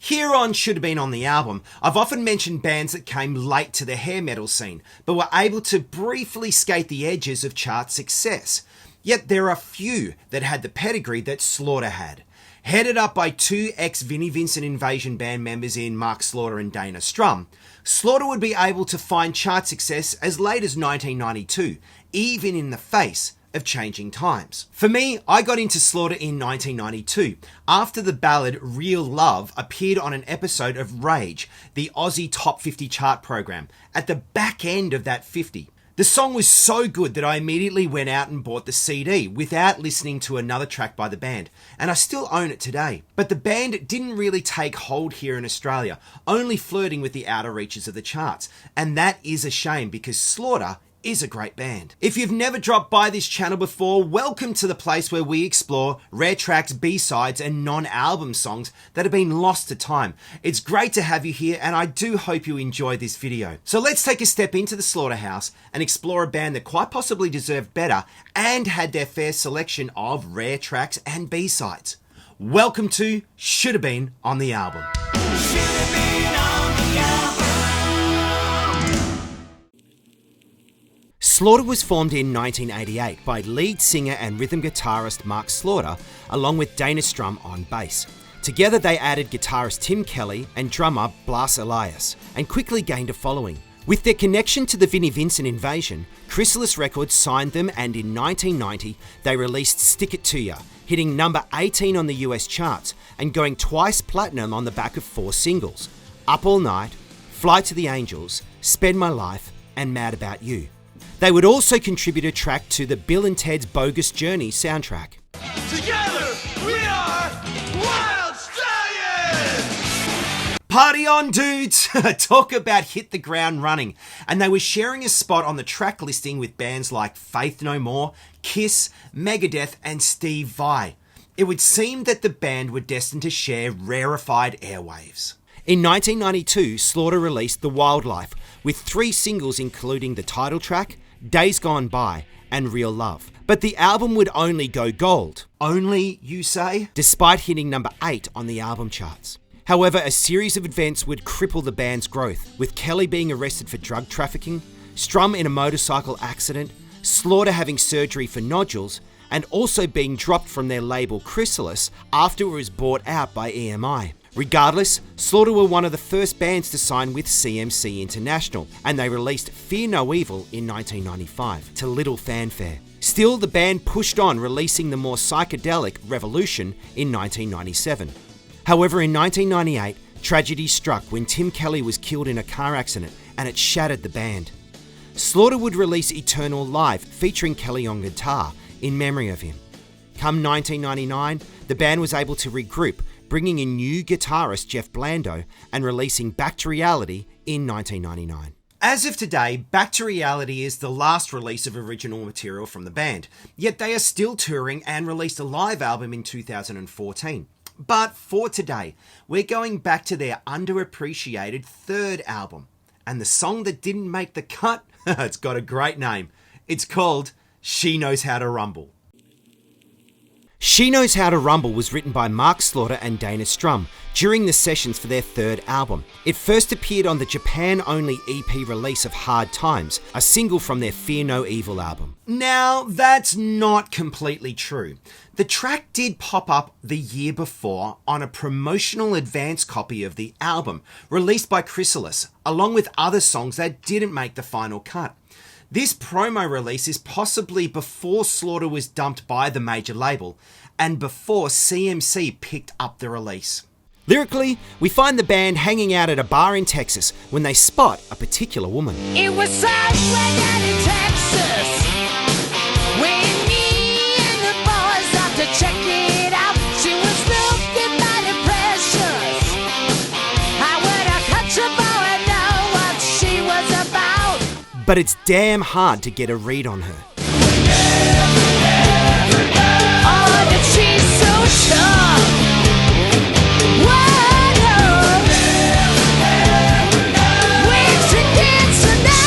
Here on Should Have Been on the Album, I've often mentioned bands that came late to the hair metal scene, but were able to briefly skate the edges of chart success. Yet there are few that had the pedigree that Slaughter had. Headed up by two ex-Vinnie Vincent Invasion band members in Mark Slaughter and Dana Strum, Slaughter would be able to find chart success as late as 1992, even in the face of changing times. For me, I got into Slaughter in 1992 after the ballad Real Love appeared on an episode of Rage, the Aussie Top 50 chart program, at the back end of that 50. The song was so good that I immediately went out and bought the CD without listening to another track by the band, and I still own it today. But the band didn't really take hold here in Australia, only flirting with the outer reaches of the charts, and that is a shame because Slaughter is a great band. If you've never dropped by this channel before, welcome to the place where we explore rare tracks, B-sides and non-album songs that have been lost to time. It's great to have you here and I do hope you enjoy this video. So let's take a step into the Slaughterhouse and explore a band that quite possibly deserved better and had their fair selection of rare tracks and B-sides. Welcome to Should Have Been on the Album. Slaughter was formed in 1988 by lead singer and rhythm guitarist Mark Slaughter, along with Dana Strum on bass. Together they added guitarist Tim Kelly and drummer Blas Elias, and quickly gained a following. With their connection to the Vinnie Vincent Invasion, Chrysalis Records signed them, and in 1990 they released Stick It To Ya, hitting number 18 on the US charts and going twice platinum on the back of 4 singles: Up All Night, Fly to the Angels, Spend My Life and Mad About You. They would also contribute a track to the Bill and Ted's Bogus Journey soundtrack. Together we are Wild Stallions! Party on, dudes! Talk about hit the ground running. And they were sharing a spot on the track listing with bands like Faith No More, Kiss, Megadeth and Steve Vai. It would seem that the band were destined to share rarefied airwaves. In 1992, Slaughter released The Wildlife with 3 singles including the title track, Days Gone By and Real Love. But the album would only go gold. Only, you say? Despite hitting number 8 on the album charts. However, a series of events would cripple the band's growth, with Kelly being arrested for drug trafficking, Strum in a motorcycle accident, Slaughter having surgery for nodules, and also being dropped from their label Chrysalis after it was bought out by EMI. Regardless, Slaughter were one of the first bands to sign with CMC International, and they released Fear No Evil in 1995, to little fanfare. Still, the band pushed on, releasing the more psychedelic Revolution in 1997. However, in 1998, tragedy struck when Tim Kelly was killed in a car accident, and it shattered the band. Slaughter would release Eternal Live, featuring Kelly on guitar, in memory of him. Come 1999, the band was able to regroup, bringing in new guitarist Jeff Blando and releasing Back to Reality in 1999. As of today, Back to Reality is the last release of original material from the band, yet they are still touring and released a live album in 2014. But for today, we're going back to their underappreciated third album, and the song that didn't make the cut, it's got a great name. It's called She Knows How to Rumble. She Knows How to Rumble was written by Mark Slaughter and Dana Strum during the sessions for their third album. It first appeared on the Japan-only EP release of Hard Times, a single from their Fear No Evil album. Now, that's not completely true. The track did pop up the year before on a promotional advance copy of the album, released by Chrysalis, along with other songs that didn't make the final cut. This promo release is possibly before Slaughter was dumped by the major label and before CMC picked up the release. Lyrically, we find the band hanging out at a bar in Texas when they spot a particular woman. It was somewhere down in Texas when me and the boys out to check it out. She was looking mighty precious. How would a country boy know what she was about? But it's damn hard to get a read on her. Oh, that she's so tough. When she gets enough.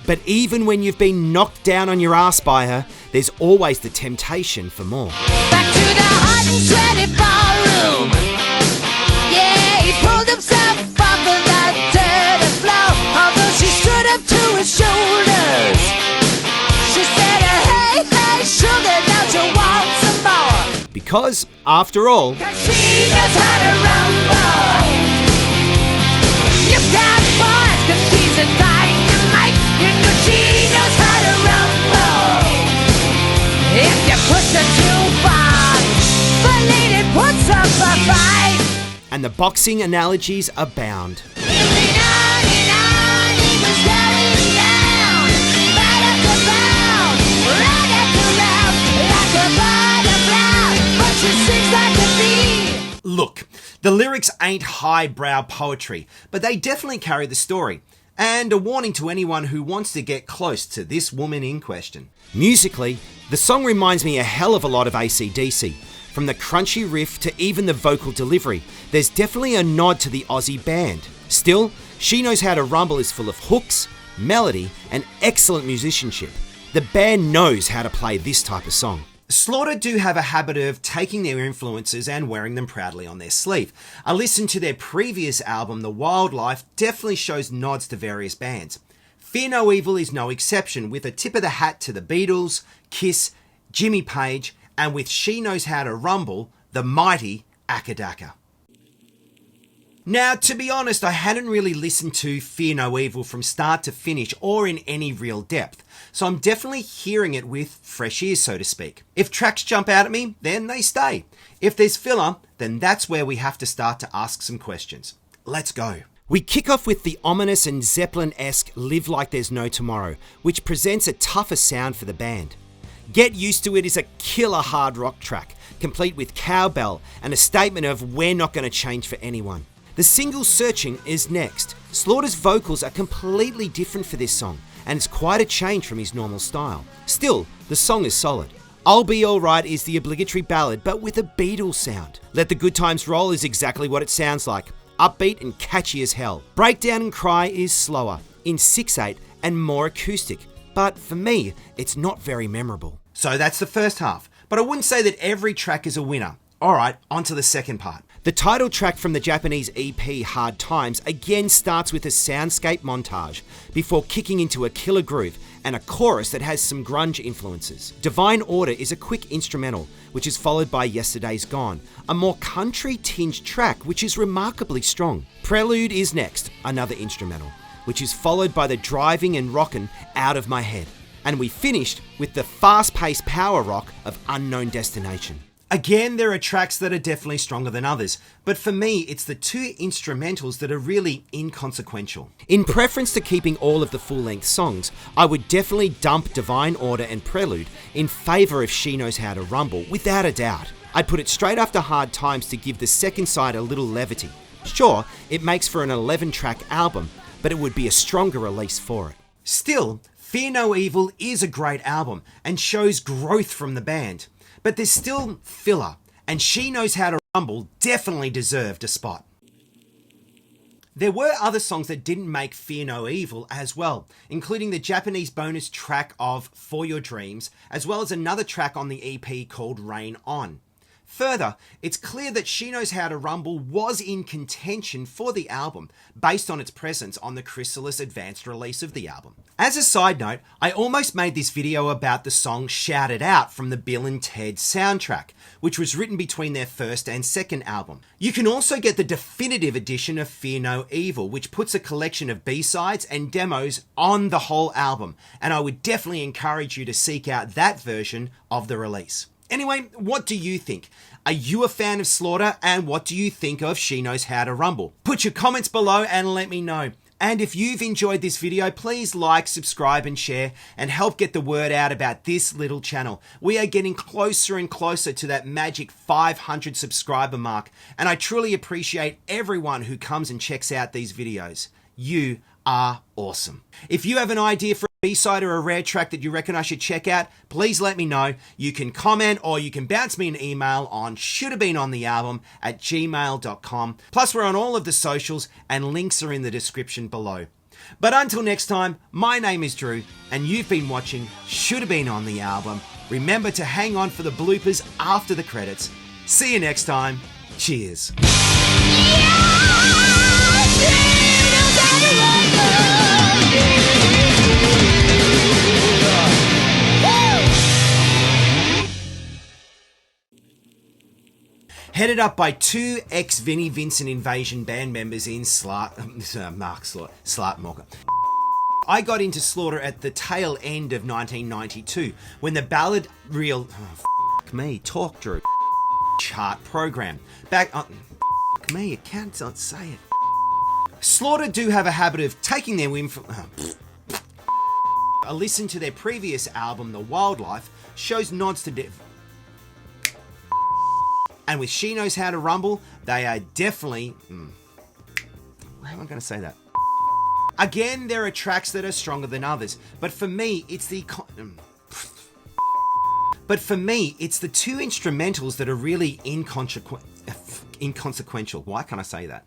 But even when you've been knocked down on your ass by her, there's always the temptation for more. Back to the hot and sweaty ballroom. Because, after all, Cause she knows how to rumble. You've got boys, cause she's a dynamite. You know she knows how to rumble. If you push her too far, the lady puts up a fight. and the boxing analogies abound. Look, the lyrics ain't highbrow poetry, but they definitely carry the story. And a warning to anyone who wants to get close to this woman in question. Musically, the song reminds me a hell of a lot of AC/DC. From the crunchy riff to even the vocal delivery, there's definitely a nod to the Aussie band. Still, She Knows How to Rumble is full of hooks, melody, and excellent musicianship. The band knows how to play this type of song. Slaughter do have a habit of taking their influences and wearing them proudly on their sleeve. A listen to their previous album, The Wildlife, definitely shows nods to various bands. Fear No Evil is no exception, with a tip of the hat to the Beatles, Kiss, Jimmy Page, and with She Knows How to Rumble, the mighty Akadaka. Now, to be honest, I hadn't really listened to Fear No Evil from start to finish or in any real depth, so I'm definitely hearing it with fresh ears, so to speak. If tracks jump out at me, then they stay. If there's filler, then that's where we have to start to ask some questions. Let's go. We kick off with the ominous and Zeppelin-esque Live Like There's No Tomorrow, which presents a tougher sound for the band. Get Used to It is a killer hard rock track, complete with cowbell and a statement of we're not going to change for anyone. The single Searching is next. Slaughter's vocals are completely different for this song, and it's quite a change from his normal style. Still, the song is solid. I'll Be Alright is the obligatory ballad, but with a Beatles sound. Let the Good Times Roll is exactly what it sounds like, upbeat and catchy as hell. Breakdown and Cry is slower, in 6/8 and more acoustic, but for me, it's not very memorable. So that's the first half, but I wouldn't say that every track is a winner. Alright, on to the second part. The title track from the Japanese EP Hard Times again starts with a soundscape montage before kicking into a killer groove and a chorus that has some grunge influences. Divine Order is a quick instrumental, which is followed by Yesterday's Gone, a more country-tinged track which is remarkably strong. Prelude is next, another instrumental, which is followed by the driving and rockin' Out of My Head. And we finished with the fast-paced power rock of Unknown Destination. Again, there are tracks that are definitely stronger than others, but for me, it's the two instrumentals that are really inconsequential. In preference to keeping all of the full-length songs, I would definitely dump Divine Order and Prelude in favour of She Knows How to Rumble, without a doubt. I'd put it straight after Hard Times to give the second side a little levity. Sure, it makes for an 11-track album, but it would be a stronger release for it. Still, Fear No Evil is a great album and shows growth from the band. But there's still filler, and She Knows How to Rumble definitely deserved a spot. There were other songs that didn't make Fear No Evil as well, including the Japanese bonus track of For Your Dreams, as well as another track on the EP called Rain On. Further, it's clear that She Knows How to Rumble was in contention for the album, based on its presence on the Chrysalis advanced release of the album. As a side note, I almost made this video about the song Shout It Out from the Bill and Ted soundtrack, which was written between their first and second album. You can also get the definitive edition of Fear No Evil, which puts a collection of B-sides and demos on the whole album, and I would definitely encourage you to seek out that version of the release. Anyway, what do you think? Are you a fan of Slaughter, and what do you think of She Knows How to Rumble? Put your comments below and let me know. And if you've enjoyed this video, please like, subscribe and share and help get the word out about this little channel. We are getting closer and closer to that magic 500 subscriber mark, and I truly appreciate everyone who comes and checks out these videos. You are awesome. If you have an idea for a B-side or a rare track that you reckon I should check out, please let me know. You can comment or you can bounce me an email on shouldvebeenonthealbum@gmail.com. Plus, we're on all of the socials and links are in the description below. But until next time, my name is Drew and you've been watching Should Have Been on the Album. Remember to hang on for the bloopers after the credits. See you next time. Cheers. Headed up by two ex-Vinnie Vincent Invasion band members in Mark Slaughter. I got into Slaughter at the tail end of 1992 when the ballad chart program. I can't say it. Slaughter do have a habit of taking their whim from... A listen to their previous album, The Wildlife, shows nods to and with She Knows How to Rumble, they are definitely... How am I going to say that? Again, there are tracks that are stronger than others, but for me, it's the two instrumentals that are really inconsequential. Why can't I say that?